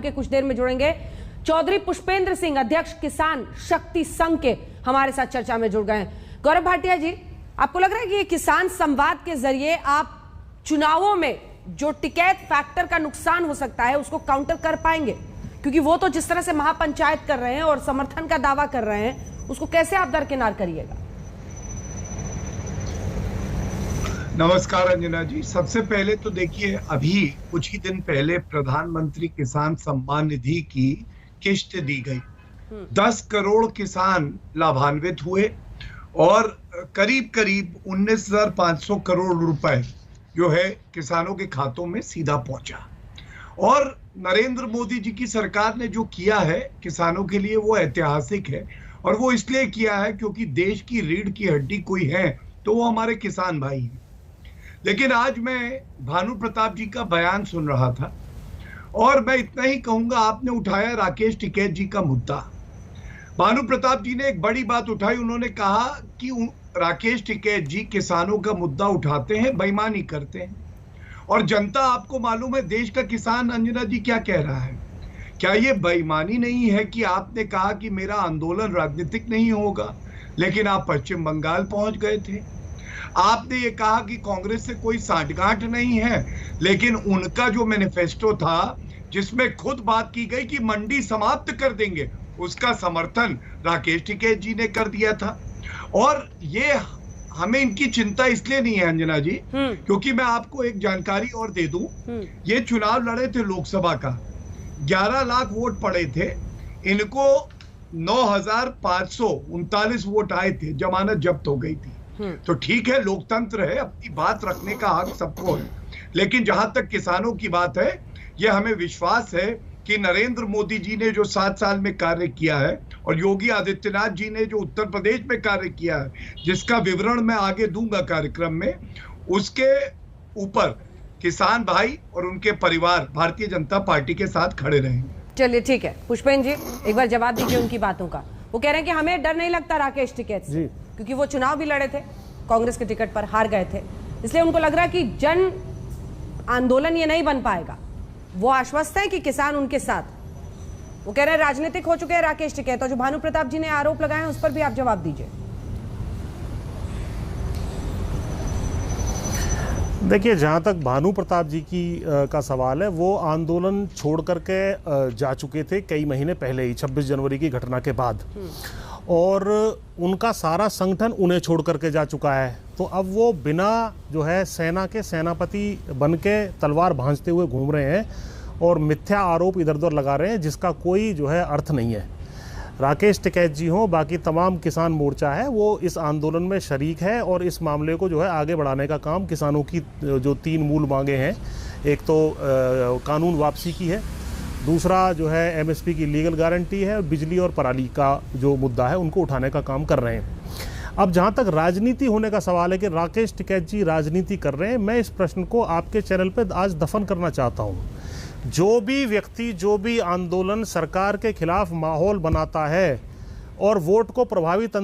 के कुछ देर में जुड़ेंगे चौधरी पुष्पेंद्र सिंह, अध्यक्ष किसान शक्ति संघ के, हमारे साथ चर्चा में जुड़ गए हैं। गौरव भाटिया जी, आपको लग रहा है कि ये किसान संवाद के जरिए आप चुनावों में जो टिकैत फैक्टर का नुकसान हो सकता है उसको काउंटर कर पाएंगे? क्योंकि वो तो जिस तरह से महापंचायत कर रहे हैं और समर्थन का दावा कर रहे हैं, उसको कैसे आप दरकिनार करिएगा? नमस्कार अंजना जी। सबसे पहले तो देखिए, अभी कुछ ही दिन पहले प्रधानमंत्री किसान सम्मान निधि की किश्त दी गई। 10 करोड़ किसान लाभान्वित हुए और करीब करीब 19,500 करोड़ रुपए जो है किसानों के खातों में सीधा पहुंचा। और नरेंद्र मोदी जी की सरकार ने जो किया है किसानों के लिए वो ऐतिहासिक है। और वो इसलिए किया है क्योंकि देश की रीढ़ की हड्डी कोई है तो वो हमारे किसान भाई हैं। लेकिन आज मैं भानु प्रताप जी का बयान सुन रहा था और मैं इतना ही कहूंगा, आपने उठाया राकेश टिकैत जी का मुद्दा। भानु प्रताप जी ने एक बड़ी बात उठाई। उन्होंने कहा कि राकेश टिकैत जी किसानों का मुद्दा उठाते हैं, बेईमानी करते हैं। और जनता, आपको मालूम है देश का किसान अंजना जी क्या कह रहा है? क्या ये बेईमानी नहीं है कि आपने कहा कि मेरा आंदोलन राजनीतिक नहीं होगा, लेकिन आप पश्चिम बंगाल पहुंच गए थे। आपने ये कहा कि कांग्रेस से कोई सांठगांठ नहीं है, लेकिन उनका जो मैनिफेस्टो था जिसमें खुद बात की गई कि मंडी समाप्त कर देंगे, उसका समर्थन राकेश टिकैत जी ने कर दिया था। और ये हमें इनकी चिंता इसलिए नहीं है अंजना जी, क्योंकि मैं आपको एक जानकारी और दे दूं। ये चुनाव लड़े थे लोकसभा का, 11 लाख वोट पड़े थे, इनको 9,539 वोट आए थे, जमानत जब्त हो गई थी। तो ठीक है, लोकतंत्र है, अपनी बात रखने का हक सबको है। लेकिन जहां तक किसानों की बात है, यह हमें विश्वास है कि नरेंद्र मोदी जी ने जो 7 साल में कार्य किया है और योगी आदित्यनाथ जी ने जो उत्तर प्रदेश में कार्य किया है, जिसका विवरण मैं आगे दूंगा कार्यक्रम में, उसके ऊपर किसान भाई और उनके परिवार भारतीय जनता पार्टी के साथ खड़े रहेंगे। चलिए ठीक है, पुष्पेंद्र जी एक बार जवाब दीजिए उनकी बातों का। वो कह रहे हैं कि हमें डर नहीं लगता राकेश टिकैत से, क्योंकि वो चुनाव भी लड़े थे, कांग्रेस के टिकट पर हार गए थे, इसलिए उनको लग रहा है कि जन आंदोलन ये नहीं बन पाएगा। वो आश्वस्त है कि किसान उनके साथ। वो कह रहे हैं राजनीतिक हो चुके हैं राकेश टिकैत। और जो भानु प्रताप जी ने आरोप लगाए हैं उस पर भी आप जवाब दीजिए। देखिए, जहाँ तक भानु प्रताप जी का सवाल है, वो आंदोलन छोड़ करके जा चुके थे कई महीने पहले ही, 26 जनवरी की घटना के बाद, और उनका सारा संगठन उन्हें छोड़ करके जा चुका है। तो अब वो बिना जो है सेना के सेनापति बन के तलवार भांजते हुए घूम रहे हैं और मिथ्या आरोप इधर उधर लगा रहे हैं, जिसका कोई जो है अर्थ नहीं है। राकेश टिकैत जी हों, बाकी तमाम किसान मोर्चा है, वो इस आंदोलन में शरीक है और इस मामले को जो है आगे बढ़ाने का काम, किसानों की जो 3 मूल मांगे हैं, एक तो कानून वापसी की है, दूसरा जो है एमएसपी की लीगल गारंटी है, और बिजली और पराली का जो मुद्दा है उनको उठाने का काम कर रहे हैं। अब जहाँ तक राजनीति होने का सवाल है कि राकेश टिकैत जी राजनीति कर रहे हैं, मैं इस प्रश्न को आपके चैनल पर आज दफन करना चाहता हूँ। जो भी व्यक्ति, जो भी आंदोलन सरकार के खिलाफ माहौल बनाता है और वोट को प्रभावी तंत्र